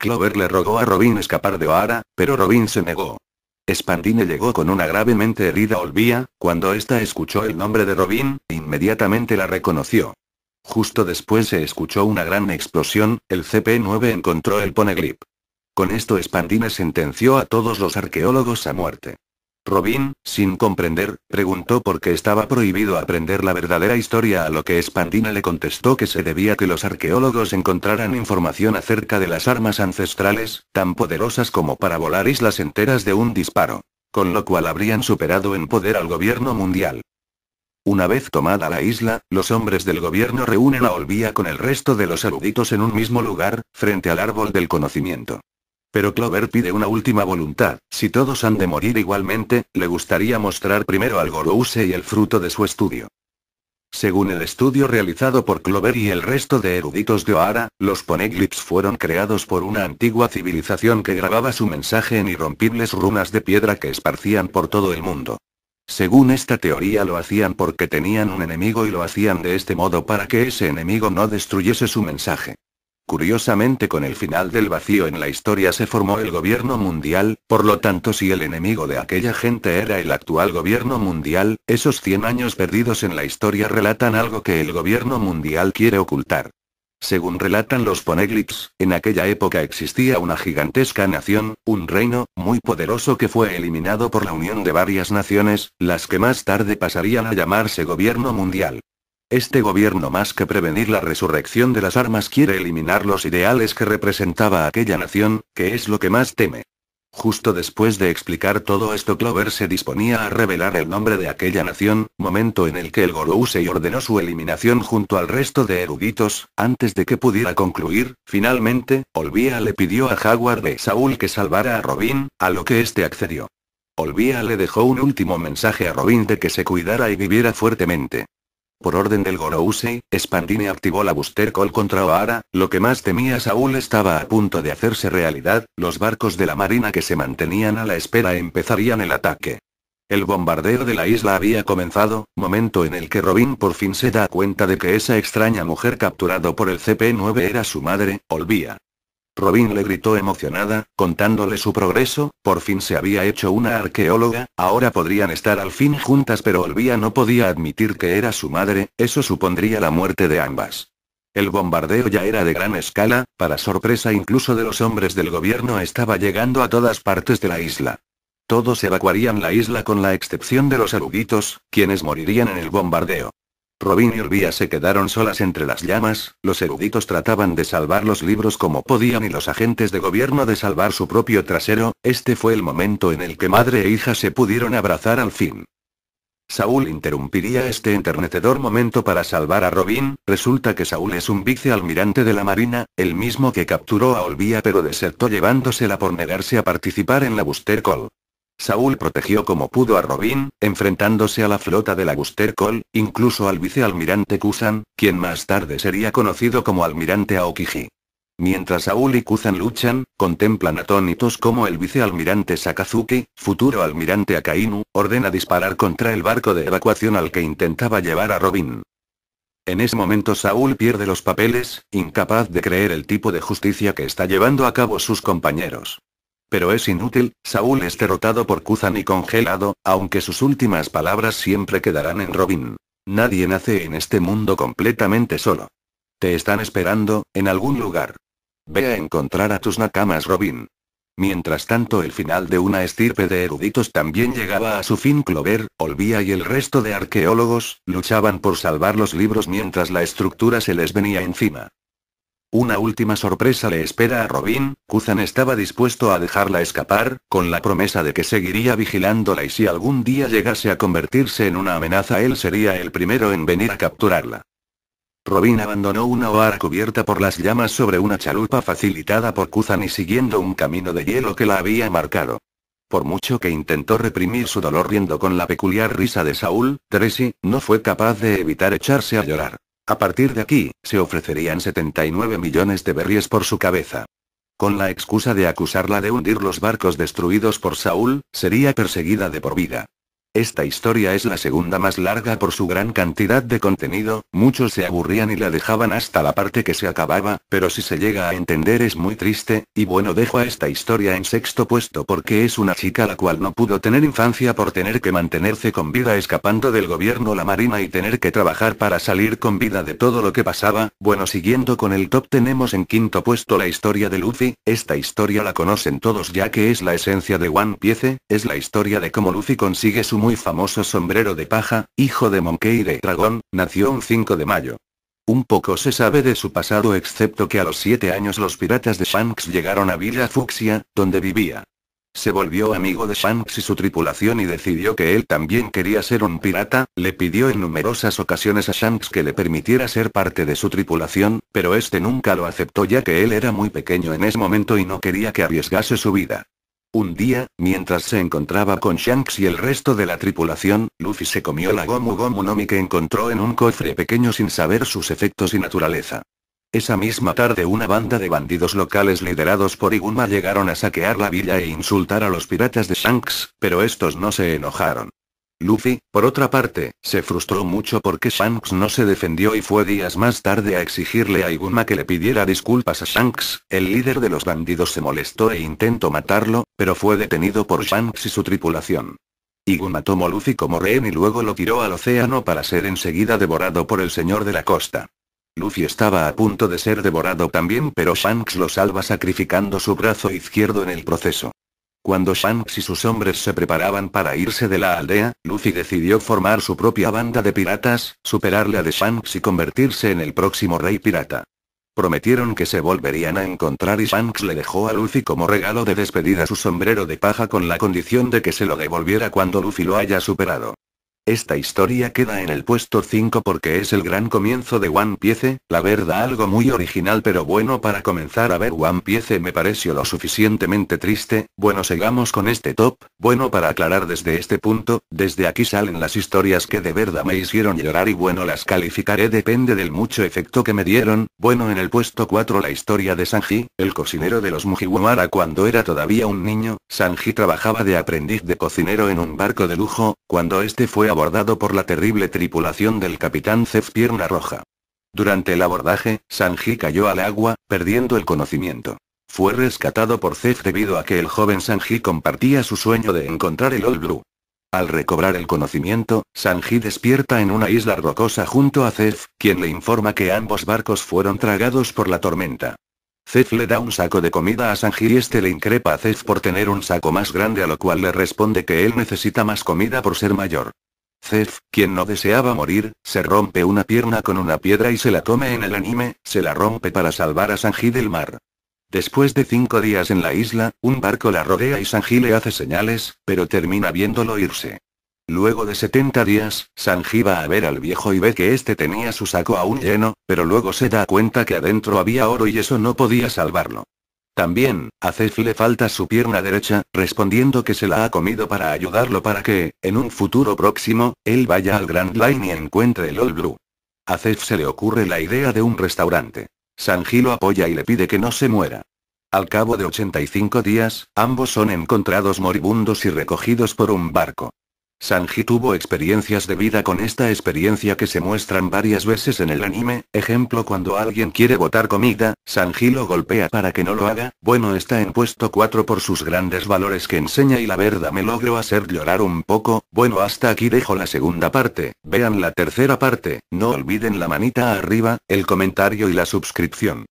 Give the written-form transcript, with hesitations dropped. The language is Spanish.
Clover le rogó a Robin escapar de O'Hara, pero Robin se negó. Spandine llegó con una gravemente herida Olvia. Cuando ésta escuchó el nombre de Robin, inmediatamente la reconoció. Justo después se escuchó una gran explosión. El CP-9 encontró el Poneglyph. Con esto Spandine sentenció a todos los arqueólogos a muerte. Robin, sin comprender, preguntó por qué estaba prohibido aprender la verdadera historia, a lo que Spandine le contestó que se debía a que los arqueólogos encontraran información acerca de las armas ancestrales, tan poderosas como para volar islas enteras de un disparo. Con lo cual habrían superado en poder al gobierno mundial. Una vez tomada la isla, los hombres del gobierno reúnen a Olvia con el resto de los eruditos en un mismo lugar, frente al árbol del conocimiento. Pero Clover pide una última voluntad: si todos han de morir igualmente, le gustaría mostrar primero al Gorousei el fruto de su estudio. Según el estudio realizado por Clover y el resto de eruditos de O'Hara, los Poneglyphs fueron creados por una antigua civilización que grababa su mensaje en irrompibles runas de piedra que esparcían por todo el mundo. Según esta teoría, lo hacían porque tenían un enemigo y lo hacían de este modo para que ese enemigo no destruyese su mensaje. Curiosamente, con el final del vacío en la historia se formó el gobierno mundial. Por lo tanto, si el enemigo de aquella gente era el actual gobierno mundial, esos 100 años perdidos en la historia relatan algo que el gobierno mundial quiere ocultar. Según relatan los Poneglyphs, en aquella época existía una gigantesca nación, un reino, muy poderoso que fue eliminado por la unión de varias naciones, las que más tarde pasarían a llamarse gobierno mundial. Este gobierno, más que prevenir la resurrección de las armas, quiere eliminar los ideales que representaba aquella nación, que es lo que más teme. Justo después de explicar todo esto, Clover se disponía a revelar el nombre de aquella nación, momento en el que el Gorousei ordenó su eliminación junto al resto de eruditos. Antes de que pudiera concluir, finalmente, Olvia le pidió a Jaguar de Saúl que salvara a Robin, a lo que este accedió. Olvia le dejó un último mensaje a Robin de que se cuidara y viviera fuertemente. Por orden del Gorousei, Spandine activó la Booster Call contra O'Hara. Lo que más temía Saúl estaba a punto de hacerse realidad: los barcos de la marina que se mantenían a la espera empezarían el ataque. El bombardeo de la isla había comenzado, momento en el que Robin por fin se da cuenta de que esa extraña mujer capturado por el CP-9 era su madre, Olvia. Robin le gritó emocionada, contándole su progreso. Por fin se había hecho una arqueóloga, ahora podrían estar al fin juntas, pero Olvia no podía admitir que era su madre, eso supondría la muerte de ambas. El bombardeo ya era de gran escala, para sorpresa incluso de los hombres del gobierno estaba llegando a todas partes de la isla. Todos evacuarían la isla con la excepción de los eruditos, quienes morirían en el bombardeo. Robin y Olvia se quedaron solas entre las llamas. Los eruditos trataban de salvar los libros como podían y los agentes de gobierno de salvar su propio trasero. Este fue el momento en el que madre e hija se pudieron abrazar al fin. Saúl interrumpiría este enternecedor momento para salvar a Robin. Resulta que Saúl es un vicealmirante de la Marina, el mismo que capturó a Olvia pero desertó llevándosela por negarse a participar en la Booster Call. Saúl protegió como pudo a Robin, enfrentándose a la flota de la Booster Call, incluso al vicealmirante Kuzan, quien más tarde sería conocido como almirante Aokiji. Mientras Saúl y Kuzan luchan, contemplan atónitos como el vicealmirante Sakazuki, futuro almirante Akainu, ordena disparar contra el barco de evacuación al que intentaba llevar a Robin. En ese momento Saúl pierde los papeles, incapaz de creer el tipo de justicia que está llevando a cabo sus compañeros. Pero es inútil, Saúl es derrotado por Kuzan y congelado, aunque sus últimas palabras siempre quedarán en Robin. Nadie nace en este mundo completamente solo. Te están esperando, en algún lugar. Ve a encontrar a tus nakamas, Robin. Mientras tanto, el final de una estirpe de eruditos también llegaba a su fin. Clover, Olvia y el resto de arqueólogos luchaban por salvar los libros mientras la estructura se les venía encima. Una última sorpresa le espera a Robin. Kuzan estaba dispuesto a dejarla escapar, con la promesa de que seguiría vigilándola y si algún día llegase a convertirse en una amenaza él sería el primero en venir a capturarla. Robin abandonó una O'Hara cubierta por las llamas sobre una chalupa facilitada por Kuzan y siguiendo un camino de hielo que la había marcado. Por mucho que intentó reprimir su dolor riendo con la peculiar risa de Saúl, Tracy no fue capaz de evitar echarse a llorar. A partir de aquí, se ofrecerían 79 millones de berries por su cabeza. Con la excusa de acusarla de hundir los barcos destruidos por Saúl, sería perseguida de por vida. Esta historia es la segunda más larga por su gran cantidad de contenido, muchos se aburrían y la dejaban hasta la parte que se acababa, pero si se llega a entender es muy triste, y bueno, dejo a esta historia en sexto puesto porque es una chica la cual no pudo tener infancia por tener que mantenerse con vida escapando del gobierno, la marina, y tener que trabajar para salir con vida de todo lo que pasaba. Bueno, siguiendo con el top, tenemos en quinto puesto la historia de Luffy. Esta historia la conocen todos ya que es la esencia de One Piece, es la historia de cómo Luffy consigue su muy famoso sombrero de paja, hijo de Monkey D. Dragon, nació un 5 de mayo. Un poco se sabe de su pasado excepto que a los 7 años los piratas de Shanks llegaron a Villa Fucsia, donde vivía. Se volvió amigo de Shanks y su tripulación y decidió que él también quería ser un pirata, le pidió en numerosas ocasiones a Shanks que le permitiera ser parte de su tripulación, pero este nunca lo aceptó ya que él era muy pequeño en ese momento y no quería que arriesgase su vida. Un día, mientras se encontraba con Shanks y el resto de la tripulación, Luffy se comió la Gomu Gomu no Mi que encontró en un cofre pequeño sin saber sus efectos y naturaleza. Esa misma tarde una banda de bandidos locales liderados por Iguma llegaron a saquear la villa e insultar a los piratas de Shanks, pero estos no se enojaron. Luffy, por otra parte, se frustró mucho porque Shanks no se defendió y fue días más tarde a exigirle a Iguma que le pidiera disculpas a Shanks. El líder de los bandidos se molestó e intentó matarlo, pero fue detenido por Shanks y su tripulación. Iguma tomó a Luffy como rehén y luego lo tiró al océano para ser enseguida devorado por el señor de la costa. Luffy estaba a punto de ser devorado también, pero Shanks lo salva sacrificando su brazo izquierdo en el proceso. Cuando Shanks y sus hombres se preparaban para irse de la aldea, Luffy decidió formar su propia banda de piratas, superarle a de Shanks y convertirse en el próximo rey pirata. Prometieron que se volverían a encontrar y Shanks le dejó a Luffy como regalo de despedida su sombrero de paja con la condición de que se lo devolviera cuando Luffy lo haya superado. Esta historia queda en el puesto 5 porque es el gran comienzo de One Piece, la verdad algo muy original pero bueno para comenzar a ver One Piece me pareció lo suficientemente triste. Bueno, sigamos con este top. Bueno, para aclarar desde este punto, desde aquí salen las historias que de verdad me hicieron llorar y bueno, las calificaré depende del mucho efecto que me dieron. Bueno, en el puesto 4 la historia de Sanji, el cocinero de los Mugiwara. Cuando era todavía un niño, Sanji trabajaba de aprendiz de cocinero en un barco de lujo, cuando este fue abordado por la terrible tripulación del capitán Zef Pierna Roja. Durante el abordaje, Sanji cayó al agua, perdiendo el conocimiento. Fue rescatado por Zef debido a que el joven Sanji compartía su sueño de encontrar el All Blue. Al recobrar el conocimiento, Sanji despierta en una isla rocosa junto a Zef, quien le informa que ambos barcos fueron tragados por la tormenta. Zef le da un saco de comida a Sanji y este le increpa a Zef por tener un saco más grande, a lo cual le responde que él necesita más comida por ser mayor. Zef, quien no deseaba morir, se rompe una pierna con una piedra y se la come. En el anime, se la rompe para salvar a Sanji del mar. Después de 5 días en la isla, un barco la rodea y Sanji le hace señales, pero termina viéndolo irse. Luego de 70 días, Sanji va a ver al viejo y ve que este tenía su saco aún lleno, pero luego se da cuenta que adentro había oro y eso no podía salvarlo. También, a Zef le falta su pierna derecha, respondiendo que se la ha comido para ayudarlo para que, en un futuro próximo, él vaya al Grand Line y encuentre el All Blue. A Zef se le ocurre la idea de un restaurante. Sanji lo apoya y le pide que no se muera. Al cabo de 85 días, ambos son encontrados moribundos y recogidos por un barco. Sanji tuvo experiencias de vida con esta experiencia que se muestran varias veces en el anime, ejemplo cuando alguien quiere botar comida, Sanji lo golpea para que no lo haga. Bueno, está en puesto 4 por sus grandes valores que enseña y la verdad me logró hacer llorar un poco. Bueno, hasta aquí dejo la segunda parte, vean la tercera parte, no olviden la manita arriba, el comentario y la suscripción.